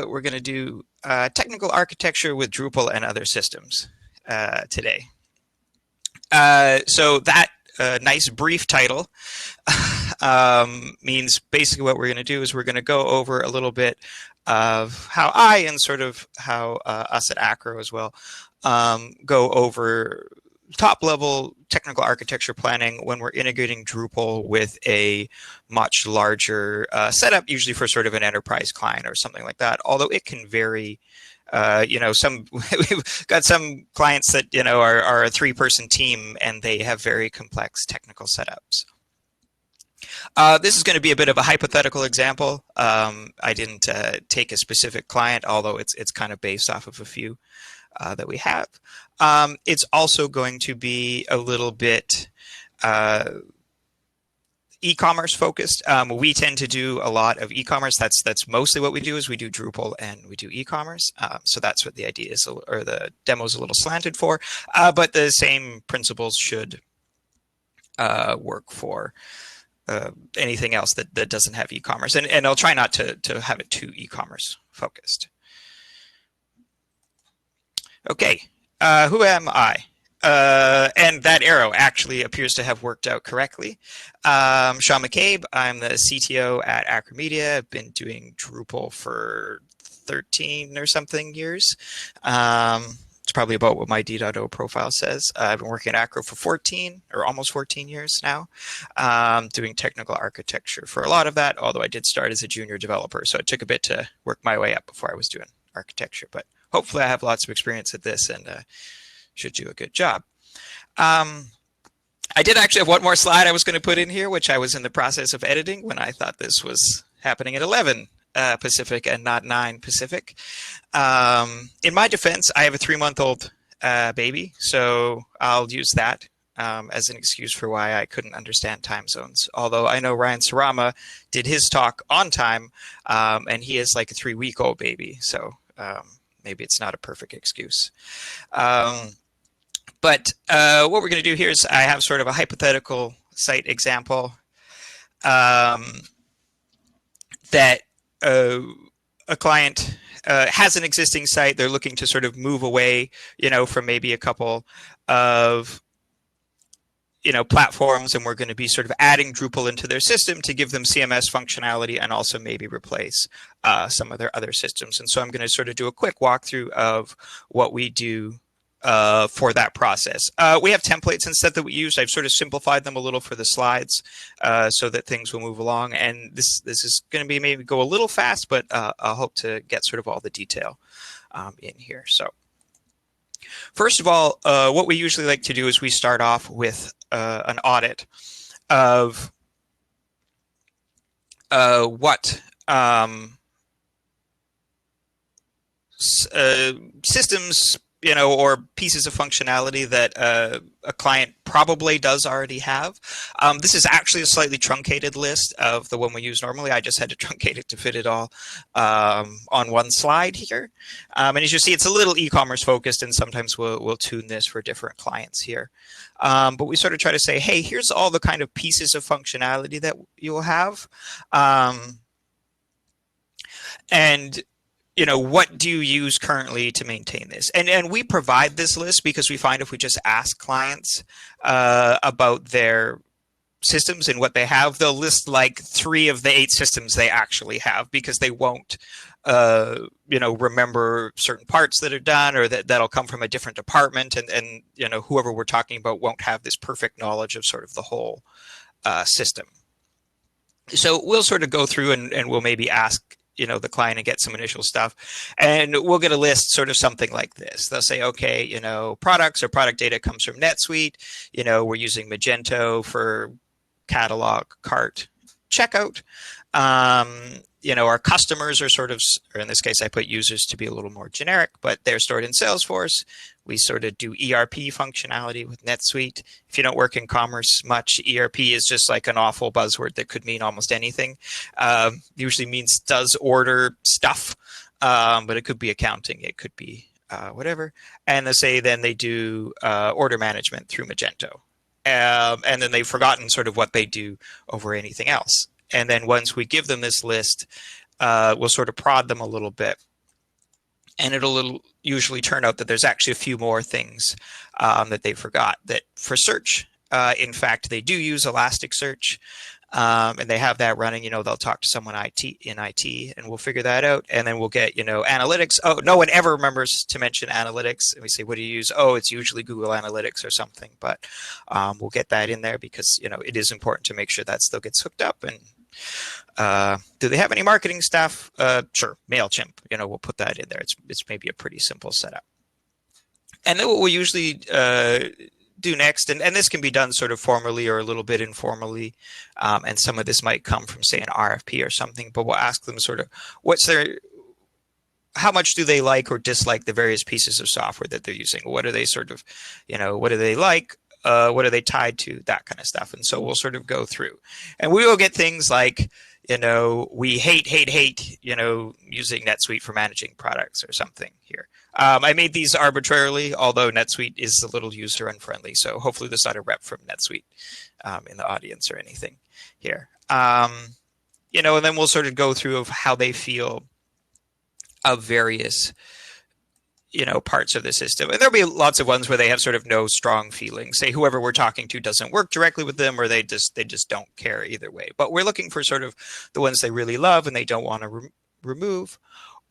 We're going to do technical architecture with Drupal and other systems today. So that nice brief title means basically what we're going to do is we're going to go over a little bit of how I and sort of how us at Acro as well go over top level technical architecture planning when we're integrating Drupal with a much larger setup, usually for sort of an enterprise client or something like that. Although it can vary. We've got some clients that are a 3-person team and they have very complex technical setups. This is going to be a bit of a hypothetical example. I didn't take a specific client, although it's kind of based off of a few that we have. It's also going to be a little bit e-commerce focused. We tend to do a lot of e-commerce. That's mostly what we do. Is we do Drupal and we do e-commerce. So that's what the idea is, or the demo is a little slanted for. But the same principles should work for anything else that doesn't have e-commerce. And I'll try not to have it too e-commerce focused. Okay, who am I? And that arrow actually appears to have worked out correctly. Sean McCabe, I'm the CTO at Acro Media. I've been doing Drupal for 13 or something years. It's probably about what my D.O profile says. I've been working at Acro for 14 or almost 14 years now, doing technical architecture for a lot of that, although I did start as a junior developer, so it took a bit to work my way up before I was doing architecture. But hopefully I have lots of experience at this and should do a good job. I did actually have one more slide I was going to put in here, which I was in the process of editing when I thought this was happening at 11 Pacific and not 9 Pacific. In my defense, I have a 3-month-old baby, so I'll use that as an excuse for why I couldn't understand time zones. Although I know Ryan Sarama did his talk on time, and he is like a 3-week-old baby, so maybe it's not a perfect excuse. But what we're going to do here is I have sort of a hypothetical site example that a client has an existing site. They're looking to sort of move away, from maybe a couple of platforms, and we're going to be sort of adding Drupal into their system to give them CMS functionality and also maybe replace some of their other systems. And so I'm going to sort of do a quick walkthrough of what we do for that process. We have templates instead that we use. I've sort of simplified them a little for the slides so that things will move along. And this is going to be maybe go a little fast, but I'll hope to get sort of all the detail in here. So first of all, what we usually like to do is we start off with an audit of what systems or pieces of functionality that a client probably does already have. This is actually a slightly truncated list of the one we use normally. I just had to truncate it to fit it all on one slide here. And as you see, it's a little e-commerce focused, and sometimes we'll tune this for different clients here. But we sort of try to say, hey, here's all the kind of pieces of functionality that you'll have. And what do you use currently to maintain this? And we provide this list because we find if we just ask clients about their systems and what they have, they'll list like 3 of the 8 systems they actually have, because they won't, remember certain parts that are done, or that'll come from a different department, and whoever we're talking about won't have this perfect knowledge of sort of the whole system. So we'll sort of go through and we'll maybe ask the client and get some initial stuff, and we'll get a list sort of something like this. They'll say, okay, products or product data comes from NetSuite. We're using Magento for catalog, cart, checkout. Our customers are sort of, or in this case, I put users to be a little more generic, but they're stored in Salesforce. We sort of do ERP functionality with NetSuite. If you don't work in commerce much, ERP is just like an awful buzzword that could mean almost anything. Usually means does order stuff, but it could be accounting. It could be whatever. And they say then they do order management through Magento. And then they've forgotten sort of what they do over anything else. And then once we give them this list, we'll sort of prod them a little bit. And it'll usually turn out that there's actually a few more things that they forgot. That for search, in fact, they do use Elasticsearch, and they have that running. They'll talk to someone in IT, and we'll figure that out. And then we'll get, analytics. Oh, no one ever remembers to mention analytics. And we say, what do you use? Oh, it's usually Google Analytics or something. But we'll get that in there because, it is important to make sure that still gets hooked up. And do they have any marketing staff? Sure, MailChimp. We'll put that in there. It's maybe a pretty simple setup. And then what we'll usually do next, and this can be done sort of formally or a little bit informally, and some of this might come from, say, an RFP or something, but we'll ask them sort of how much do they like or dislike the various pieces of software that they're using? What are they sort of, what do they like? What are they tied to? That kind of stuff. And so we'll sort of go through, and we will get things like, we hate, using NetSuite for managing products or something here. I made these arbitrarily, although NetSuite is a little user unfriendly. So hopefully there's not a rep from NetSuite in the audience or anything here. And then we'll sort of go through of how they feel of various parts of the system. And there'll be lots of ones where they have sort of no strong feelings. Say whoever we're talking to doesn't work directly with them, or they just don't care either way. But we're looking for sort of the ones they really love and they don't want to remove,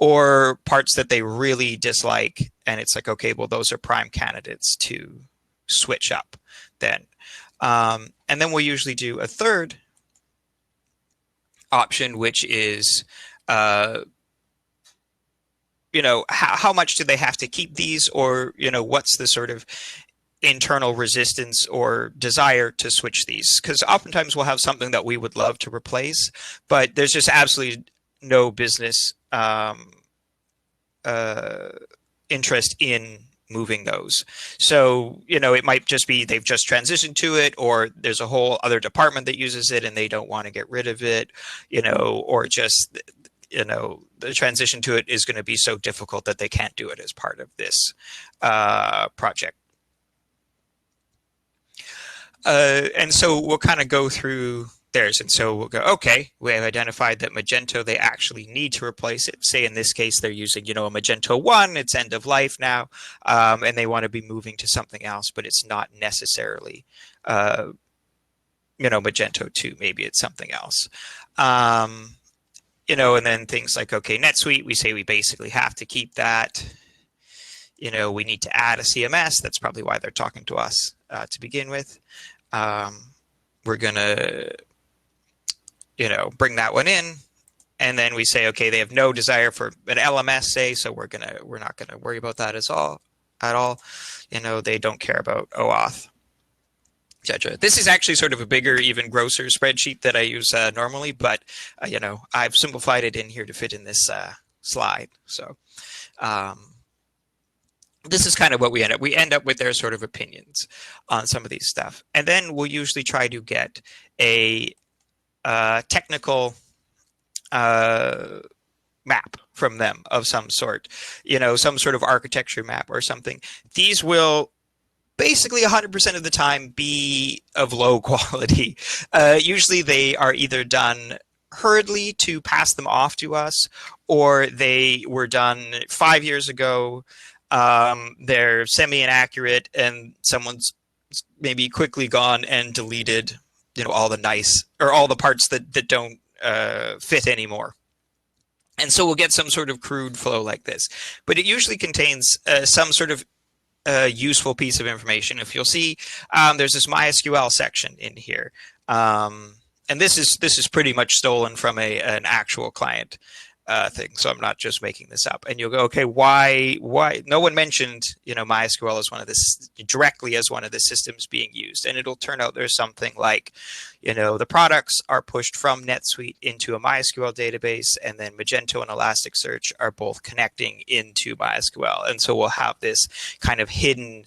or parts that they really dislike. And it's like, okay, well, those are prime candidates to switch up then. And then we'll usually do a third option, which is how much do they have to keep these, or, what's the sort of internal resistance or desire to switch these? Because oftentimes we'll have something that we would love to replace, but there's just absolutely no business interest in moving those. So, it might just be they've just transitioned to it, or there's a whole other department that uses it and they don't want to get rid of it, or just the transition to it is going to be so difficult that they can't do it as part of this project. And so we'll kind of go through theirs. And so we'll go, okay, we have identified that Magento, they actually need to replace it. Say in this case, they're using, a Magento 1, it's end of life now, and they want to be moving to something else, but it's not necessarily, Magento 2, maybe it's something else. And then things like, okay, NetSuite, we say we basically have to keep that. We need to add a CMS. That's probably why they're talking to us to begin with. We're going to, bring that one in. And then we say, okay, they have no desire for an LMS, say, so we're not going to worry about that at all. They don't care about OAuth. Etc. This is actually sort of a bigger, even grosser spreadsheet that I use normally, but I've simplified it in here to fit in this slide. So this is kind of what we end up. We end up with their sort of opinions on some of these stuff, and then we'll usually try to get a technical map from them of some sort, some sort of architecture map or something. These will basically 100% of the time be of low quality. Usually they are either done hurriedly to pass them off to us, or they were done 5 years ago. They're semi-inaccurate, and someone's maybe quickly gone and deleted, all the parts that don't fit anymore. And so we'll get some sort of crude flow like this, but it usually contains some sort of useful piece of information. If you'll see, there's this MySQL section in here, and this is pretty much stolen from an actual client thing. So I'm not just making this up. And you'll go, okay, why? No one mentioned MySQL as directly as one of the systems being used, and it'll turn out there's something like, the products are pushed from NetSuite into a MySQL database, and then Magento and Elasticsearch are both connecting into MySQL. And so we'll have this kind of hidden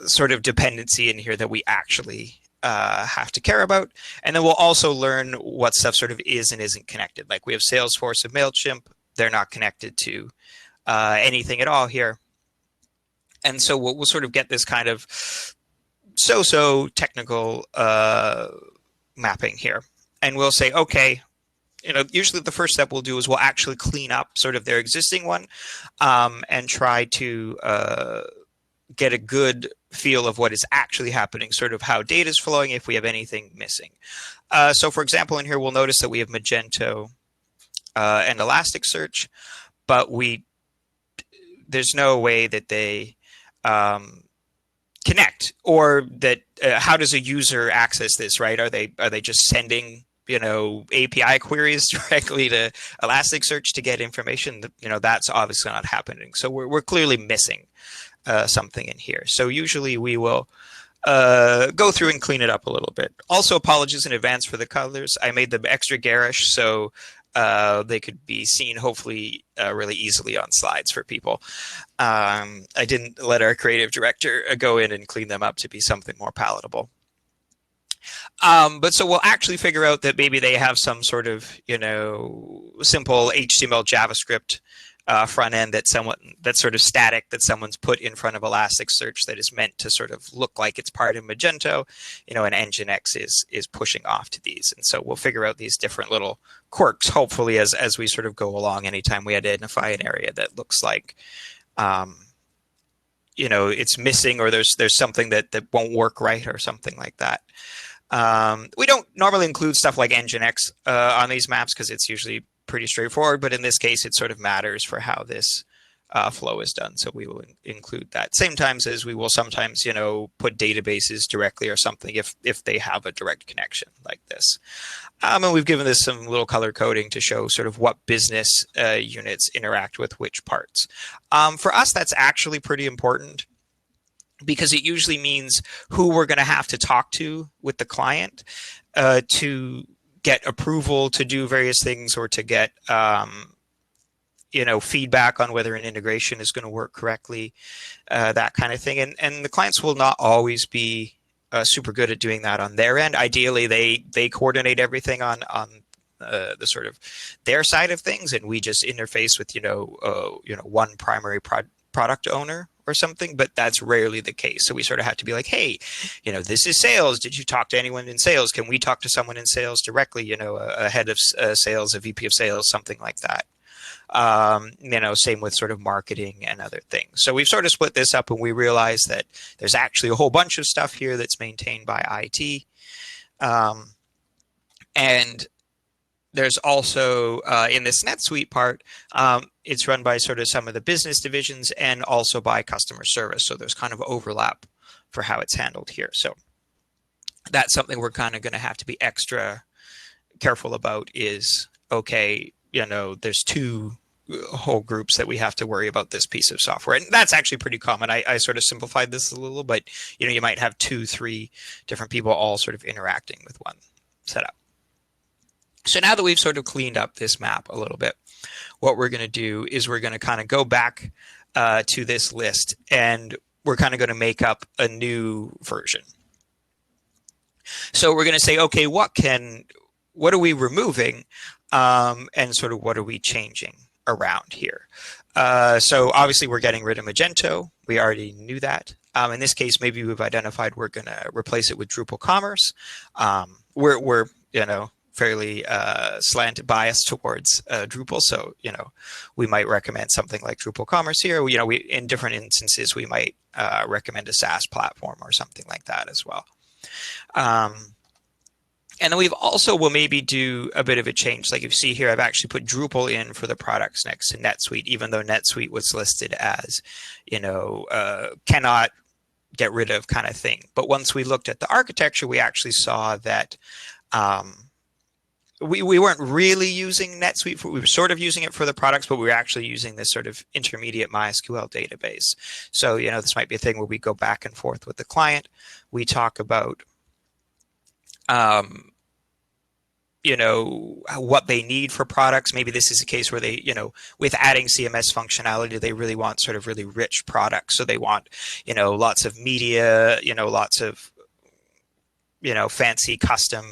sort of dependency in here that we actually have to care about. And then we'll also learn what stuff sort of is and isn't connected. Like we have Salesforce and MailChimp. They're not connected to anything at all here. And so we'll sort of get this kind of so technical mapping here. And we'll say, okay, usually the first step we'll do is we'll actually clean up sort of their existing one, and try to get a good feel of what is actually happening, sort of how data is flowing, if we have anything missing. So for example, in here, we'll notice that we have Magento and Elasticsearch, but there's no way that they connect, or that how does a user access this, right? Are they just sending API queries directly to Elasticsearch to get information? That's obviously not happening. So we're clearly missing something in here. So usually we will go through and clean it up a little bit. Also, apologies in advance for the colors. I made them extra garish so they could be seen hopefully really easily on slides for people. I didn't let our creative director go in and clean them up to be something more palatable. But so we'll actually figure out that maybe they have some sort of, simple HTML JavaScript front end that's sort of static, that someone's put in front of Elasticsearch, that is meant to sort of look like it's part of Magento, and Nginx is pushing off to these. And so we'll figure out these different little quirks, hopefully, as we sort of go along, anytime we identify an area that looks like, it's missing, or there's something that won't work right, or something like that. We don't normally include stuff like Nginx on these maps because it's usually pretty straightforward, but in this case, it sort of matters for how this flow is done. So we will include that. Same times as we will sometimes, put databases directly or something if they have a direct connection like this. And we've given this some little color coding to show sort of what business units interact with which parts. For us, that's actually pretty important, because it usually means who we're going to have to talk to with the client to get approval to do various things, or to get feedback on whether an integration is going to work correctly, that kind of thing. And the clients will not always be super good at doing that on their end. Ideally, they coordinate everything on the sort of their side of things, and we just interface with one primary product owner or something, but that's rarely the case. So we sort of have to be like, hey, this is sales. Did you talk to anyone in sales? Can we talk to someone in sales directly? A head of sales, a VP of sales, something like that. Same with sort of marketing and other things. So we've sort of split this up, and we realize that there's actually a whole bunch of stuff here that's maintained by IT. And there's also, in this NetSuite part, it's run by sort of some of the business divisions and also by customer service. So there's kind of overlap for how it's handled here. So that's something we're kind of going to have to be extra careful about is, okay, there's two whole groups that we have to worry about this piece of software. And that's actually pretty common. I sort of simplified this a little, but you might have 2-3 different people all sort of interacting with one setup. So now that we've sort of cleaned up this map a little bit, what we're going to do is we're going to kind of go back to this list, and we're kind of going to make up a new version. So we're going to say, okay, what are we removing, and sort of what are we changing around here? So obviously we're getting rid of Magento. We already knew that. In this case, maybe we've identified we're going to replace it with Drupal Commerce. We're fairly slanted bias towards Drupal, so we might recommend something like Drupal Commerce here. We in different instances we might recommend a SaaS platform or something like that as well. And then we'll maybe do a bit of a change. Like you see here, I've actually put Drupal in for the products next to NetSuite, even though NetSuite was listed as cannot get rid of kind of thing. But once we looked at the architecture, we actually saw that we weren't really using NetSuite. We were sort of using it for the products, but we were actually using this sort of intermediate MySQL database. So, this might be a thing where we go back and forth with the client. We talk about, what they need for products. Maybe this is a case where they, with adding CMS functionality, they really want sort of really rich products. So they want, lots of media, lots of, fancy custom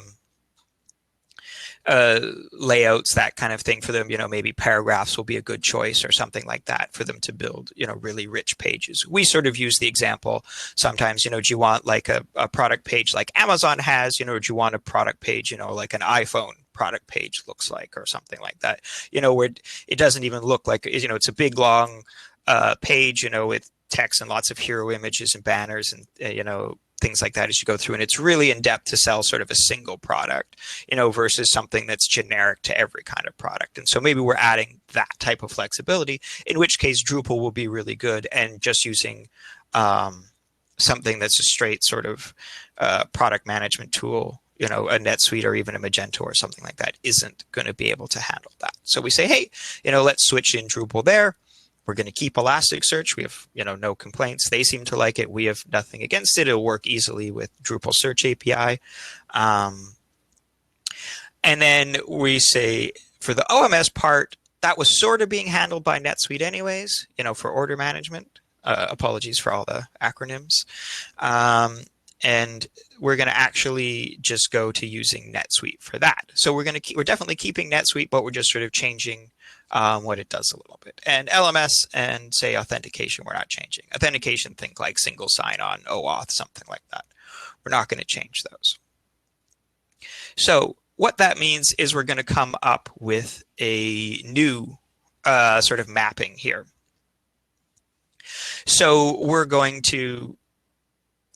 layouts, that kind of thing for them. Maybe paragraphs will be a good choice or something like that for them to build, really rich pages. We sort of use the example sometimes, do you want like a product page like Amazon has, or do you want a product page, like an iPhone product page looks like or something like that, where it doesn't even look like, it's a big long page, with text and lots of hero images and banners and, things like that as you go through. And it's really in depth to sell sort of a single product, versus something that's generic to every kind of product. And so maybe we're adding that type of flexibility, in which case Drupal will be really good, and just using something that's a straight sort of product management tool, a NetSuite or even a Magento or something like that, isn't going to be able to handle that. So we say, hey, let's switch in Drupal there. We're going to keep Elasticsearch. We have, no complaints. They seem to like it. We have nothing against it. It'll work easily with Drupal Search API. And then we say for the OMS part, that was sort of being handled by NetSuite anyways, for order management. Apologies for all the acronyms. And we're going to actually just go to using NetSuite for that. So we're definitely keeping NetSuite, but we're just sort of changing what it does a little bit. And LMS and say authentication, we're not changing. Authentication, think like single sign-on, OAuth, something like that. We're not going to change those. So what that means is we're going to come up with a new sort of mapping here. So we're going to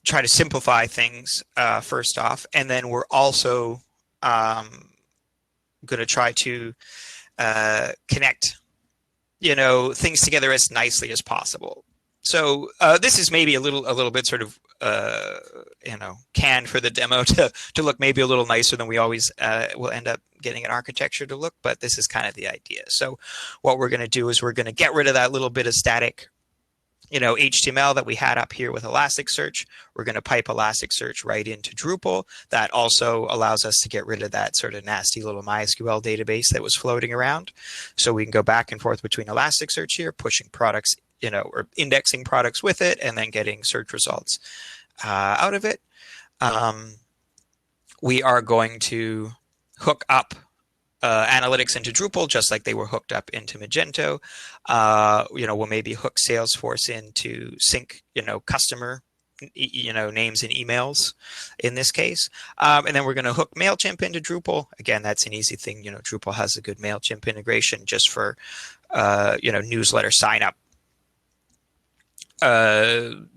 try to simplify things first off, and then we're also going to try to connect, things together as nicely as possible. So this is maybe a little bit sort of, canned for the demo to look maybe a little nicer than we always will end up getting an architecture to look, but this is kind of the idea. So what we're going to do is we're going to get rid of that little bit of static HTML that we had up here with Elasticsearch. We're going to pipe Elasticsearch right into Drupal. That also allows us to get rid of that sort of nasty little MySQL database that was floating around. So we can go back and forth between Elasticsearch here, pushing products, or indexing products with it, and then getting search results out of it. We are going to hook up analytics into Drupal, just like they were hooked up into Magento. We'll maybe hook Salesforce in to sync, customer, names and emails in this case. And then we're going to hook MailChimp into Drupal. Again, that's an easy thing. Drupal has a good MailChimp integration just for, newsletter sign up, and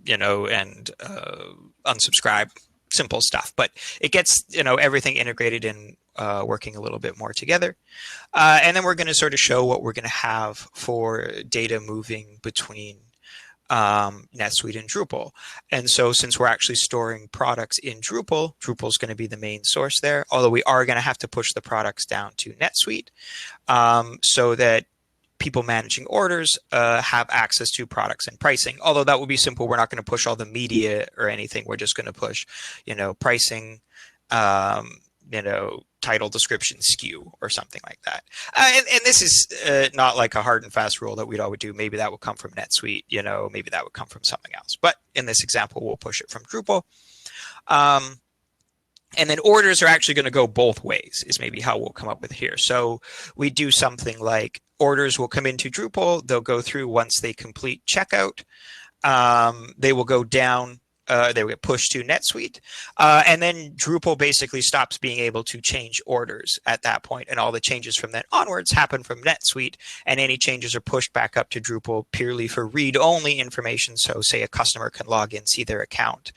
unsubscribe, simple stuff. But it gets, everything integrated in, working a little bit more together. And then we're going to sort of show what we're going to have for data moving between NetSuite and Drupal. And so since we're actually storing products in Drupal, Drupal is going to be the main source there, although we are going to have to push the products down to NetSuite so that people managing orders have access to products and pricing. Although that will be simple. We're not going to push all the media or anything. We're just going to push, pricing, title, description, SKU, or something like that. And this is not like a hard and fast rule that we'd always do. Maybe that would come from NetSuite, maybe that would come from something else. But in this example, we'll push it from Drupal. And then orders are actually going to go both ways is maybe how we'll come up with here. So we do something like orders will come into Drupal. They'll go through once they complete checkout. They will go down. They will get pushed to NetSuite. And then Drupal basically stops being able to change orders at that point. And all the changes from then onwards happen from NetSuite. And any changes are pushed back up to Drupal purely for read-only information. So say a customer can log in, see their account,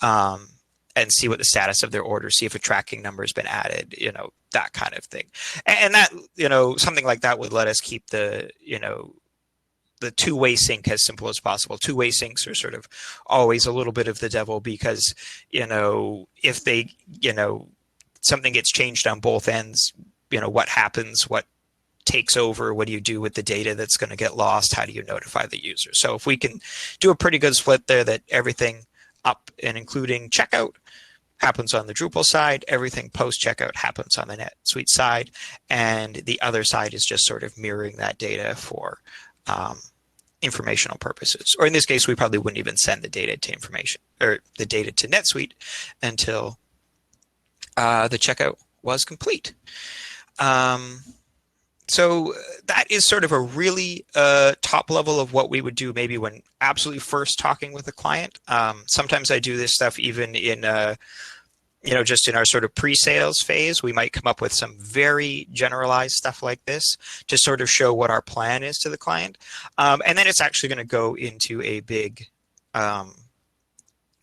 and see what the status of their order, see if a tracking number has been added, that kind of thing. And that, something like that would let us keep the two-way sync as simple as possible. Two-way syncs are sort of always a little bit of the devil because, if they, something gets changed on both ends, what happens, what takes over, what do you do with the data that's going to get lost? How do you notify the user? So if we can do a pretty good split there that everything up and including checkout happens on the Drupal side, everything post-checkout happens on the NetSuite side, and the other side is just sort of mirroring that data for informational purposes. Or in this case, we probably wouldn't even send the data to information or the data to NetSuite until the checkout was complete. So that is sort of a really top level of what we would do maybe when absolutely first talking with a client. Sometimes I do this stuff even in just in our sort of pre-sales phase, we might come up with some very generalized stuff like this to sort of show what our plan is to the client. And then it's actually going to go into a big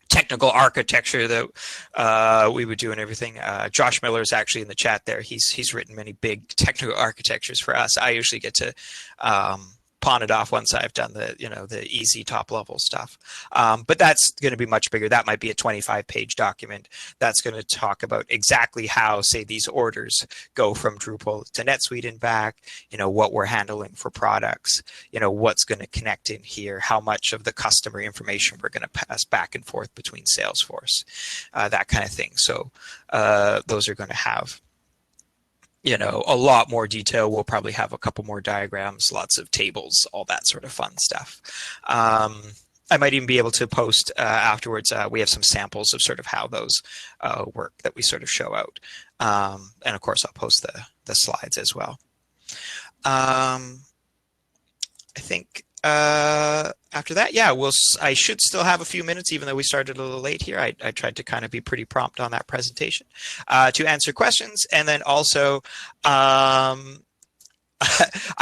technical architecture that we would do and everything. Josh Miller is actually in the chat there. He's written many big technical architectures for us. I usually get to pawn it off once I've done the easy top level stuff. But that's going to be much bigger. That might be a 25-page document. That's going to talk about exactly how, say, these orders go from Drupal to NetSuite and back, what we're handling for products, what's going to connect in here, how much of the customer information we're going to pass back and forth between Salesforce, that kind of thing. So those are going to have a lot more detail. We'll probably have a couple more diagrams, lots of tables, all that sort of fun stuff. I might even be able to post afterwards. We have some samples of sort of how those work that we sort of show out. And of course, I'll post the slides as well. I think after that, yeah, I should still have a few minutes, even though we started a little late here. I tried to kind of be pretty prompt on that presentation to answer questions. And then also, I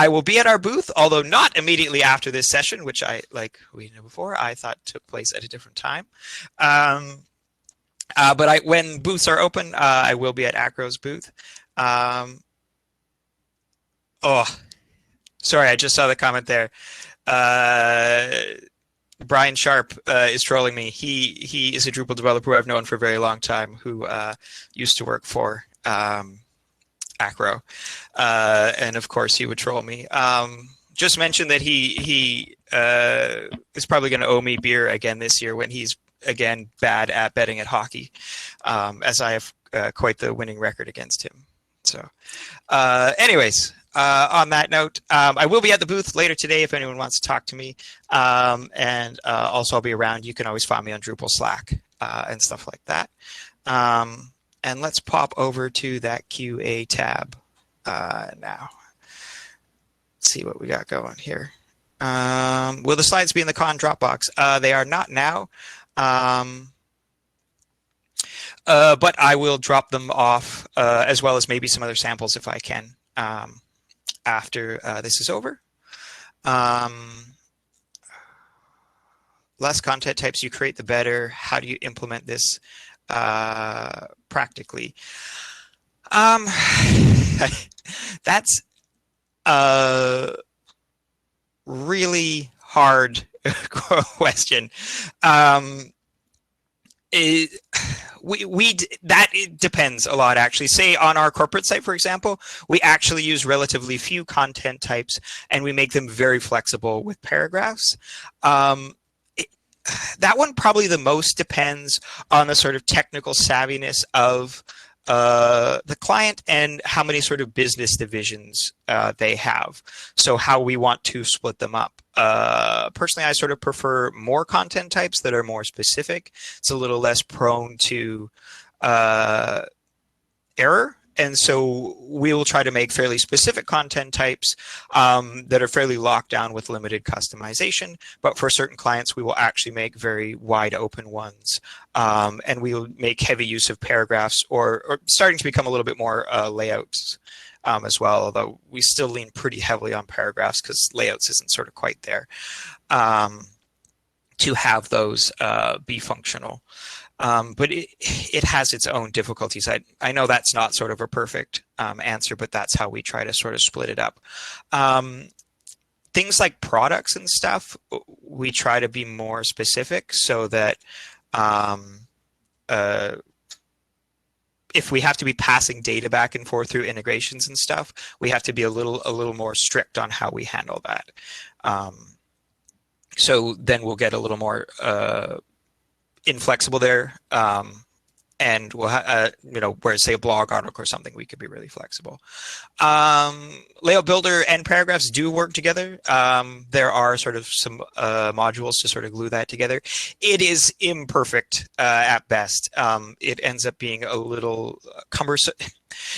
will be at our booth, although not immediately after this session, which like we know before, I thought took place at a different time. But when booths are open, I will be at Acro's booth. Oh, sorry, I just saw the comment there. Brian Sharp is trolling me. He is a Drupal developer who I've known for a very long time, who used to work for Acro, and of course he would troll me. Just mentioned that he is probably going to owe me beer again this year when he's again bad at betting at hockey, as I have quite the winning record against him. So, anyways. On that note, I will be at the booth later today if anyone wants to talk to me. And also I'll be around. You can always find me on Drupal Slack and stuff like that. And let's pop over to that QA tab now. Let's see what we got going here. Will the slides be in the Cron Dropbox? They are not now. But I will drop them off as well as maybe some other samples if I can. After this is over. Less content types you create, the better. How do you implement this practically? That's a really hard question. It depends a lot, actually. Say on our corporate site, for example, we actually use relatively few content types and we make them very flexible with paragraphs. That one probably the most depends on the sort of technical savviness of the client and how many sort of business divisions they have. So how we want to split them up. Personally, I sort of prefer more content types that are more specific. It's a little less prone to error. And so we will try to make fairly specific content types that are fairly locked down with limited customization. But for certain clients, we will actually make very wide open ones. And we will make heavy use of paragraphs or starting to become a little bit more layouts as well, although we still lean pretty heavily on paragraphs because layouts isn't sort of quite there to have those be functional. But it has its own difficulties. I know that's not sort of a perfect answer, but that's how we try to sort of split it up. Things like products and stuff, we try to be more specific so that if we have to be passing data back and forth through integrations and stuff, we have to be a little more strict on how we handle that. So then we'll get a little more inflexible there, and we'll where say a blog article or something, we could be really flexible. Layout builder and paragraphs do work together. There are sort of some modules to sort of glue that together. It is imperfect at best. It ends up being a little cumbersome.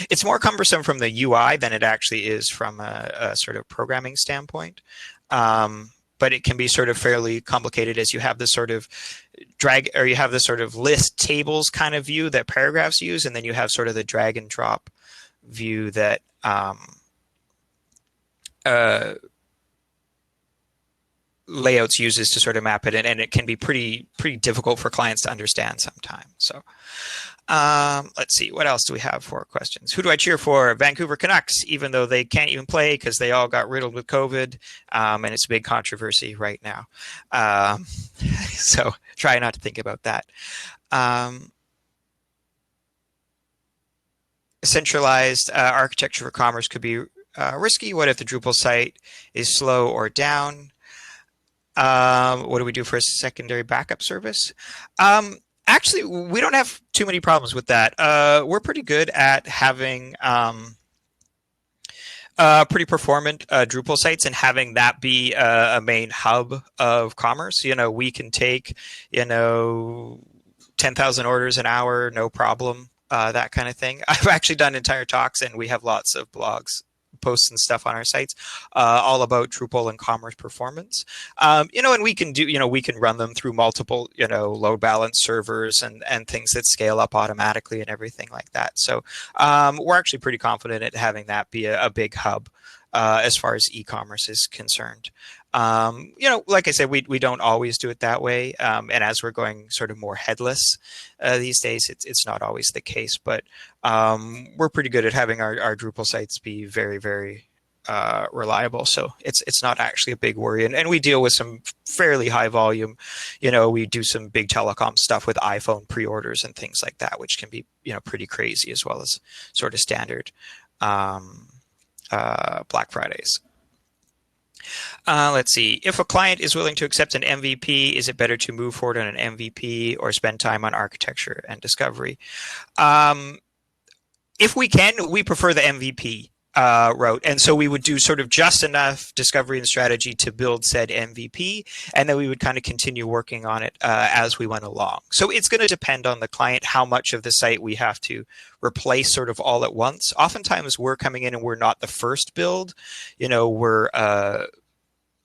It's more cumbersome from the UI than it actually is from a sort of programming standpoint. But but it can be sort of fairly complicated as you have this sort of you have this sort of list tables kind of view that paragraphs use, and then you have sort of the drag and drop view that layouts uses to sort of map it in, and it can be pretty difficult for clients to understand sometimes. So let's see, what else do we have for questions? Who do I cheer for? Vancouver Canucks, even though they can't even play because they all got riddled with COVID, and it's a big controversy right now. So try not to think about that. Centralized architecture for commerce could be risky. What if the Drupal site is slow or down? What do we do for a secondary backup service? Actually, we don't have too many problems with that. We're pretty good at having pretty performant Drupal sites and having that be a main hub of commerce. We can take, 10,000 orders an hour, no problem, that kind of thing. I've actually done entire talks, and we have lots of blogs posts and stuff on our sites all about Drupal and commerce performance. And we can do, we can run them through multiple, load balance servers and things that scale up automatically and everything like that. So we're actually pretty confident at having that be a big hub as far as e-commerce is concerned. Like I said, we don't always do it that way. And as we're going sort of more headless these days, it's not always the case. But we're pretty good at having our Drupal sites be very, very reliable. So it's not actually a big worry. And we deal with some fairly high volume. We do some big telecom stuff with iPhone pre-orders and things like that, which can be, pretty crazy, as well as sort of standard Black Fridays. Let's see. If a client is willing to accept an MVP, is it better to move forward on an MVP or spend time on architecture and discovery? If we can, we prefer the MVP route. And so we would do sort of just enough discovery and strategy to build said MVP, and then we would kind of continue working on it as we went along. So it's going to depend on the client how much of the site we have to replace sort of all at once. Oftentimes we're coming in and we're not the first build. We're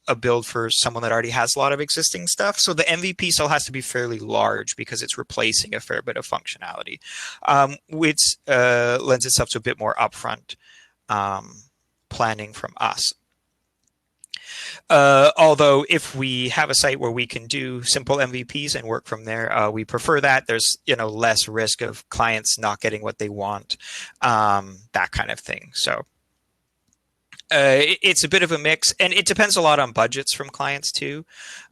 a build for someone that already has a lot of existing stuff. So the MVP still has to be fairly large because it's replacing a fair bit of functionality, which lends itself to a bit more upfront planning from us. Although if we have a site where we can do simple MVPs and work from there, we prefer that. There's less risk of clients not getting what they want, that kind of thing. So it's a bit of a mix, and it depends a lot on budgets from clients too.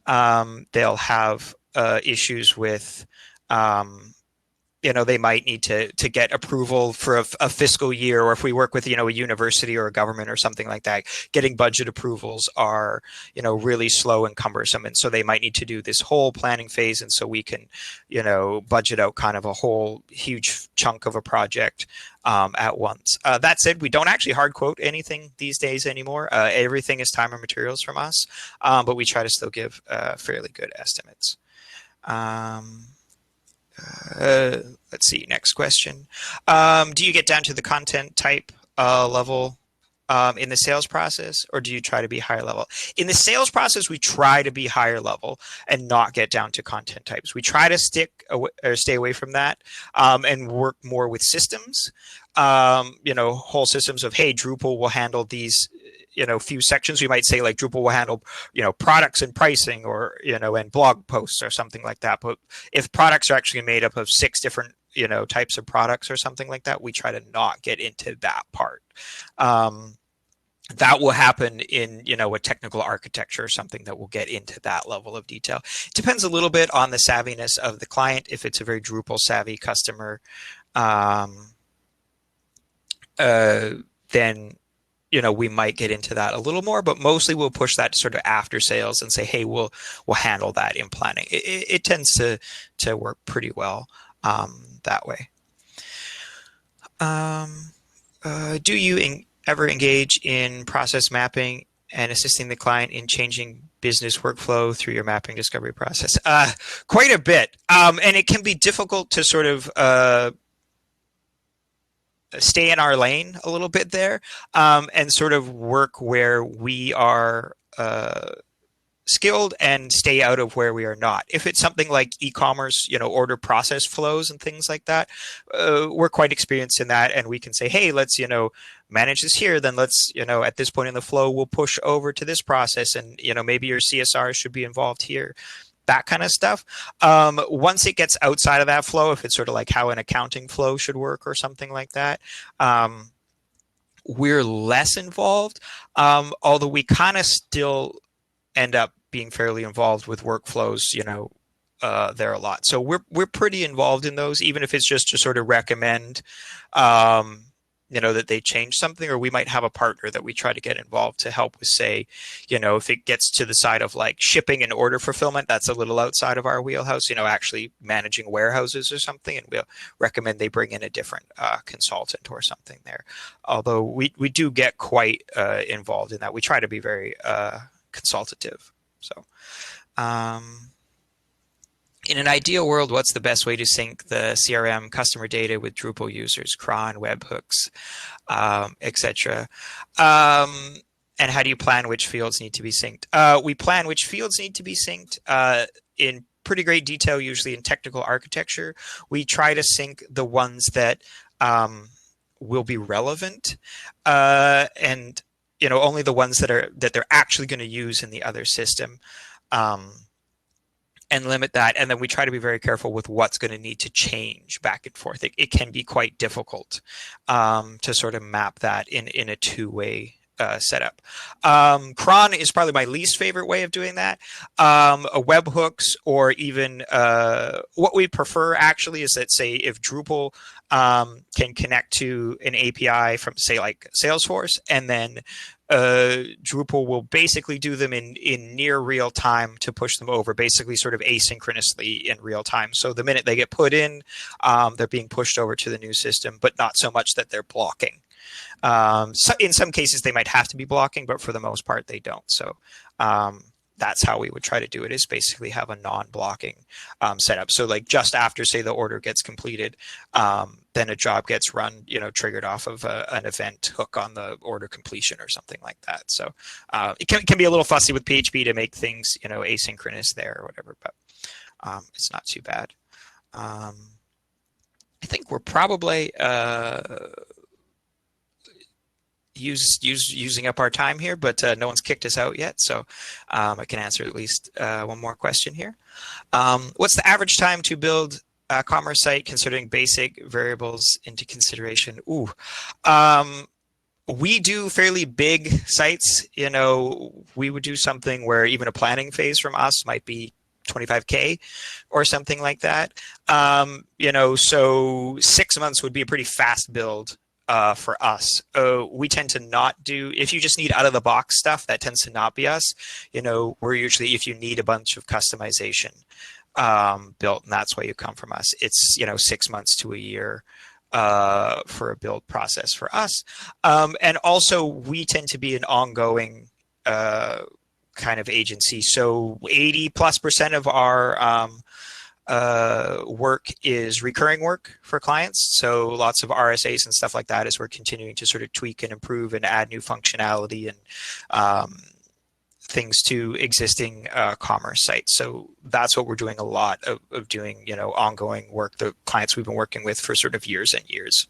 They'll have issues with they might need to get approval for a fiscal year, or if we work with, a university or a government or something like that, getting budget approvals are, really slow and cumbersome. And so they might need to do this whole planning phase. And so we can, budget out kind of a whole huge chunk of a project at once. That said, we don't actually hard quote anything these days anymore. Everything is time and materials from us, but we try to still give fairly good estimates. Let's see, next question. Do you get down to the content type level in the sales process, or do you try to be higher level? In the sales process, we try to be higher level and not get down to content types. We try to stay away from that and work more with systems, whole systems of, hey, Drupal will handle these few sections. We might say like Drupal will handle, products and pricing, or, and blog posts or something like that. But if products are actually made up of 6 different, types of products or something like that, we try to not get into that part. That will happen in, a technical architecture or something that will get into that level of detail. It depends a little bit on the savviness of the client. If it's a very Drupal savvy customer, then we might get into that a little more, but mostly we'll push that to sort of after sales and say, hey, we'll handle that in planning. It tends to work pretty well that way. Do you ever engage in process mapping and assisting the client in changing business workflow through your mapping discovery process? Quite a bit. And it can be difficult to sort of stay in our lane a little bit there, and sort of work where we are skilled and stay out of where we are not. If it's something like e-commerce, order process flows and things like that, we're quite experienced in that, and we can say, hey, let's, manage this here. Then let's, at this point in the flow, we'll push over to this process, and maybe your CSR should be involved here. That kind of stuff. Once it gets outside of that flow, if it's sort of like how an accounting flow should work or something like that, we're less involved, although we kind of still end up being fairly involved with workflows, there a lot. So we're pretty involved in those, even if it's just to sort of recommend, that they change something, or we might have a partner that we try to get involved to help with, say, if it gets to the side of like shipping and order fulfillment, that's a little outside of our wheelhouse, actually managing warehouses or something, and we'll recommend they bring in a different consultant or something there. Although we do get quite involved in that. We try to be very consultative. So in an ideal world, what's the best way to sync the CRM customer data with Drupal users, Cron, webhooks, etc.? And how do you plan which fields need to be synced? We plan which fields need to be synced in pretty great detail, usually in technical architecture. We try to sync the ones that will be relevant, and only the ones that they're actually going to use in the other system. And limit that. And then we try to be very careful with what's going to need to change back and forth. It can be quite difficult to sort of map that in a two-way setup. Cron is probably my least favorite way of doing that. Webhooks, or even what we prefer actually is that, say, if Drupal can connect to an API from, say, like Salesforce, and then Drupal will basically do them in near real time to push them over, basically sort of asynchronously in real time. So the minute they get put in, they're being pushed over to the new system, but not so much that they're blocking. So in some cases they might have to be blocking, but for the most part they don't. So that's how we would try to do it, is basically have a non-blocking setup. So like just after, say, the order gets completed, then a job gets run, triggered off of an event hook on the order completion or something like that. So it can be a little fussy with PHP to make things, asynchronous there or whatever, but it's not too bad. I think we're probably using up our time here, but no one's kicked us out yet, so I can answer at least one more question here. What's the average time to build a commerce site, considering basic variables into consideration? We do fairly big sites. We would do something where even a planning phase from us might be 25K or something like that. So 6 months would be a pretty fast build for us. We tend to not do, if you just need out of the box stuff, that tends to not be us. We're usually, if you need a bunch of customization built, and that's why you come from us, it's 6 months to a year for a build process for us. And also we tend to be an ongoing kind of agency. So 80+% of our work is recurring work for clients. So lots of RSAs and stuff like that, as we're continuing to sort of tweak and improve and add new functionality and things to existing commerce sites. So that's what we're doing a lot of doing, ongoing work, the clients we've been working with for sort of years and years.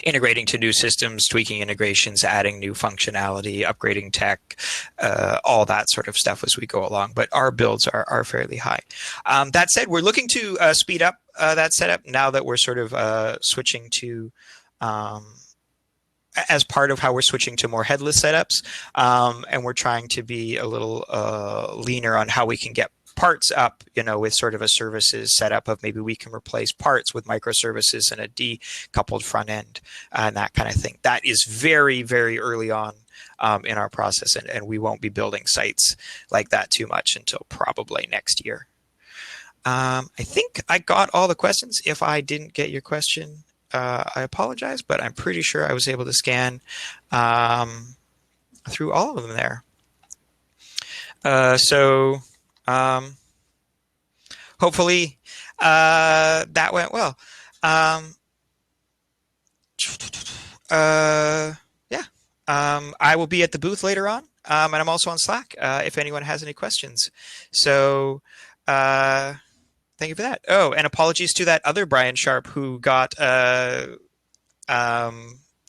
Integrating to new systems, tweaking integrations, adding new functionality, upgrading tech, all that sort of stuff as we go along. But our builds are fairly high. That said, we're looking to speed up that setup now that we're sort of switching to, as part of how we're switching to more headless setups. And we're trying to be a little leaner on how we can get parts up, with sort of a services setup of maybe we can replace parts with microservices and a decoupled front end and that kind of thing. That is very, very early on in our process, and we won't be building sites like that too much until probably next year. I think I got all the questions. If I didn't get your question, I apologize, but I'm pretty sure I was able to scan through all of them there. Hopefully that went well. I will be at the booth later on And I'm also on Slack if anyone has any questions. So thank you for that. Oh, and apologies to that other Brian Sharp who got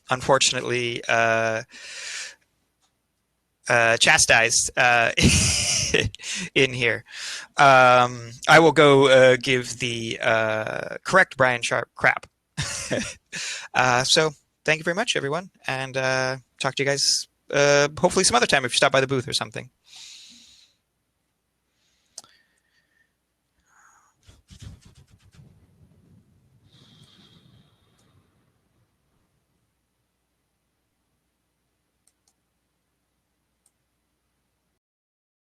unfortunately chastised in here. I will go give the correct Brian Sharp crap. So thank you very much, everyone, and talk to you guys hopefully some other time if you stop by the booth or something.